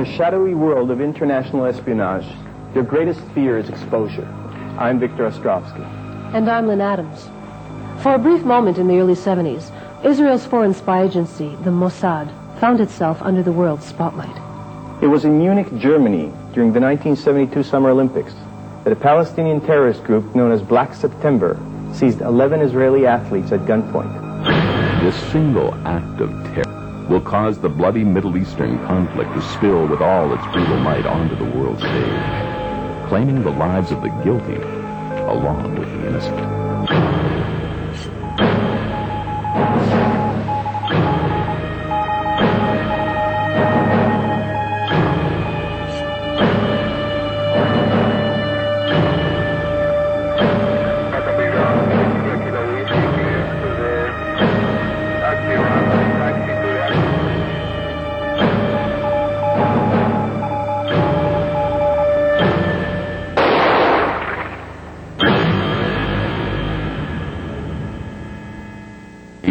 a shadowy world of international espionage, their greatest fear is exposure. I'm Victor Ostrovsky. And I'm Lynn Adams. For a brief moment in the early 70s, Israel's foreign spy agency, the Mossad, found itself under the world's spotlight. It was in Munich, Germany, during the 1972 Summer Olympics, that a Palestinian terrorist group known as Black September seized 11 Israeli athletes at gunpoint. This single act of terror will cause the bloody Middle Eastern conflict to spill with all its brutal might onto the world stage, claiming the lives of the guilty along with the innocent.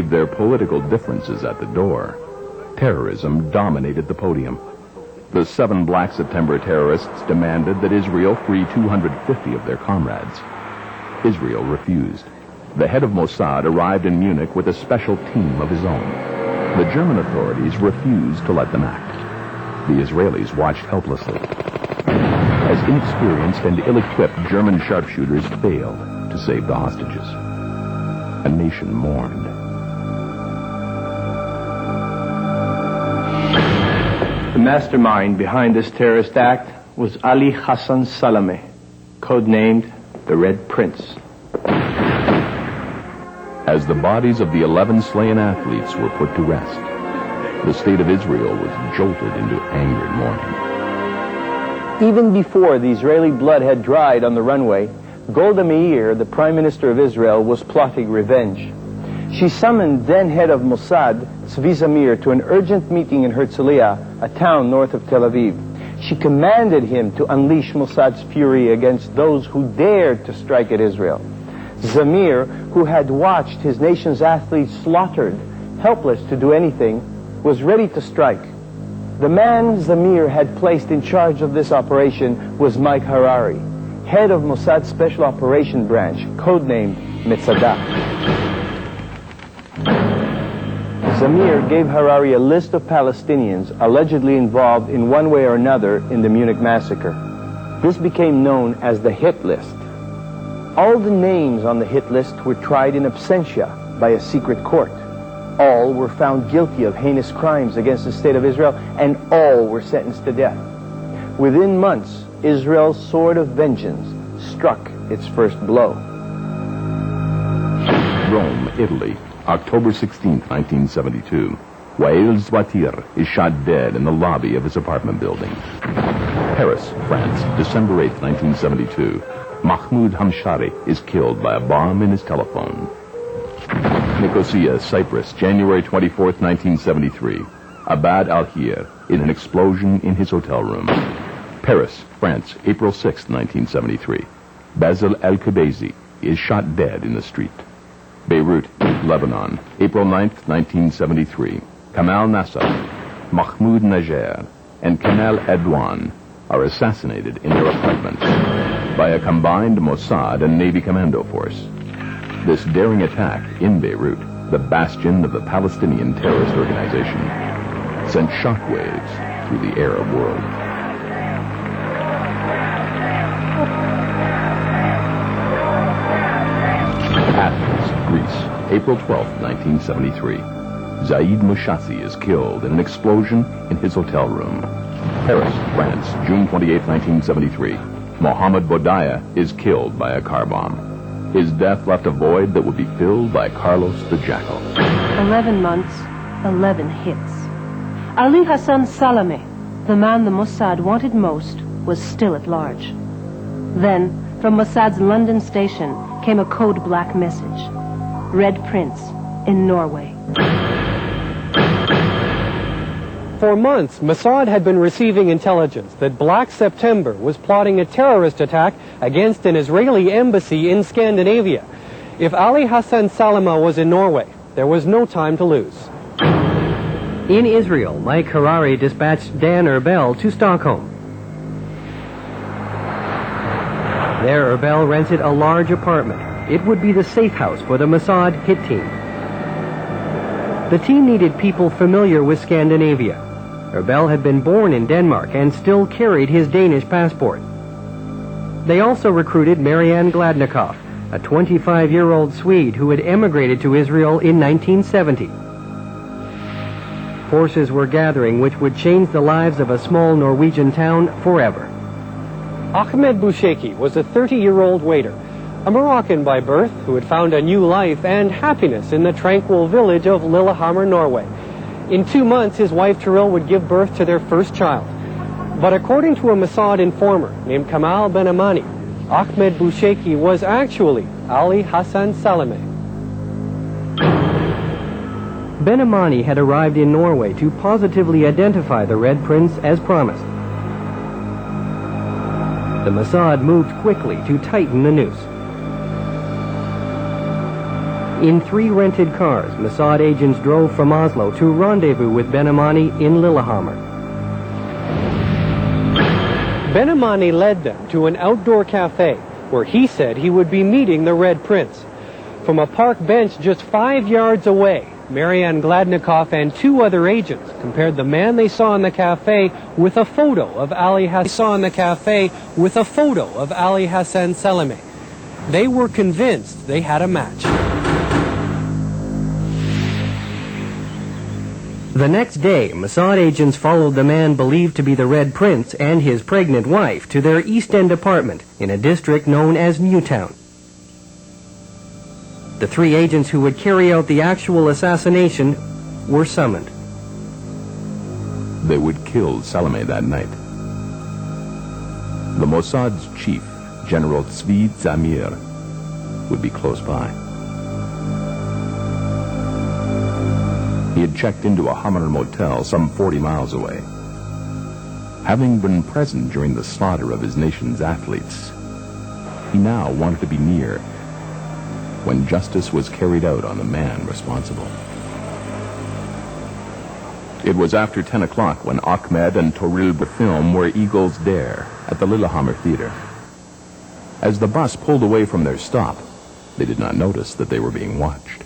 Their political differences at the door, terrorism dominated the podium. The 7 Black September terrorists demanded that Israel free 250 of their comrades. Israel refused. The head of Mossad arrived in Munich with a special team of his own. The German authorities refused to let them act. The Israelis watched helplessly as inexperienced and ill-equipped German sharpshooters failed to save the hostages. A nation mourned. The mastermind behind this terrorist act was Ali Hassan Salameh, codenamed the Red Prince. As the bodies of the 11 slain athletes were put to rest, the state of Israel was jolted into angered mourning. Even before the Israeli blood had dried on the runway, Golda Meir, the Prime Minister of Israel, was plotting revenge. She summoned then-head of Mossad, Tzvi Zamir, to an urgent meeting in Herzliya, a town north of Tel Aviv. She commanded him to unleash Mossad's fury against those who dared to strike at Israel. Zamir, who had watched his nation's athletes slaughtered, helpless to do anything, was ready to strike. The man Zamir had placed in charge of this operation was Mike Harari, head of Mossad's Special Operation Branch, codenamed Metzadah. Zamir gave Harari a list of Palestinians allegedly involved in one way or another in the Munich massacre. This became known as the hit list. All the names on the hit list were tried in absentia by a secret court. All were found guilty of heinous crimes against the state of Israel, and all were sentenced to death. Within months, Israel's sword of vengeance struck its first blow. Rome, Italy, October 16, 1972. Wael Zwatir is shot dead in the lobby of his apartment building. Paris, France, December 8, 1972. Mahmoud Hamshari is killed by a bomb in his telephone. Nicosia, Cyprus, January 24, 1973. Abad al-Hir in an explosion in his hotel room. Paris, France, April 6, 1973. Basil el-Kubaisi is shot dead in the street. Beirut, Lebanon, April 9, 1973. Kamal Nassar, Mahmoud Najer, and Kamal Edwan are assassinated in their apartments by a combined Mossad and Navy commando force. This daring attack in Beirut, the bastion of the Palestinian terrorist organization, sent shockwaves through the Arab world. Athens, Greece, April 12, 1973. Zaid Mushassi is killed in an explosion in his hotel room. Paris, France, June 28, 1973. Mohammed Bodaya is killed by a car bomb. His death left a void that would be filled by Carlos the Jackal. 11 months, 11 hits. Ali Hassan Salameh, the man the Mossad wanted most, was still at large. Then, from Mossad's London station, came a code black message. Red Prince, in Norway. For months, Mossad had been receiving intelligence that Black September was plotting a terrorist attack against an Israeli embassy in Scandinavia. If Ali Hassan Salameh was in Norway, there was no time to lose. In Israel, Mike Harari dispatched Dan Erbel to Stockholm. There, Erbel rented a large apartment. It would be the safe house for the Mossad hit team. The team needed people familiar with Scandinavia. Erbel had been born in Denmark and still carried his Danish passport. They also recruited Marianne Gladnikoff, a 25-year-old Swede who had emigrated to Israel in 1970. Forces were gathering which would change the lives of a small Norwegian town forever. Ahmed Boucheki was a 30-year-old waiter, a Moroccan by birth who had found a new life and happiness in the tranquil village of Lillehammer, Norway. In 2 months, his wife Teril would give birth to their first child. But according to a Mossad informer named Kamal Ben-Amani, Ahmed Boucheki was actually Ali Hassan Salameh. Ben-Amani had arrived in Norway to positively identify the Red Prince as promised. The Mossad moved quickly to tighten the noose. In 3 rented cars, Mossad agents drove from Oslo to rendezvous with Ben-Amani in Lillehammer. Ben-Amani led them to an outdoor cafe where he said he would be meeting the Red Prince. From a park bench just 5 yards away, Marianne Gladnikoff and 2 other agents compared the man they saw in the cafe with a photo of Ali Hassan Salameh. They were convinced they had a match. The next day, Mossad agents followed the man believed to be the Red Prince and his pregnant wife to their East End apartment in a district known as Newtown. The 3 agents who would carry out the actual assassination were summoned. They would kill Salameh that night. The Mossad's chief, General Tzvi Zamir, would be close by. He had checked into a Hammer motel some 40 miles away. Having been present during the slaughter of his nation's athletes, he now wanted to be near when justice was carried out on the man responsible. It was after 10 o'clock when Ahmed and Toril film were Eagles Dare at the Lillehammer Theater. As the bus pulled away from their stop, they did not notice that they were being watched.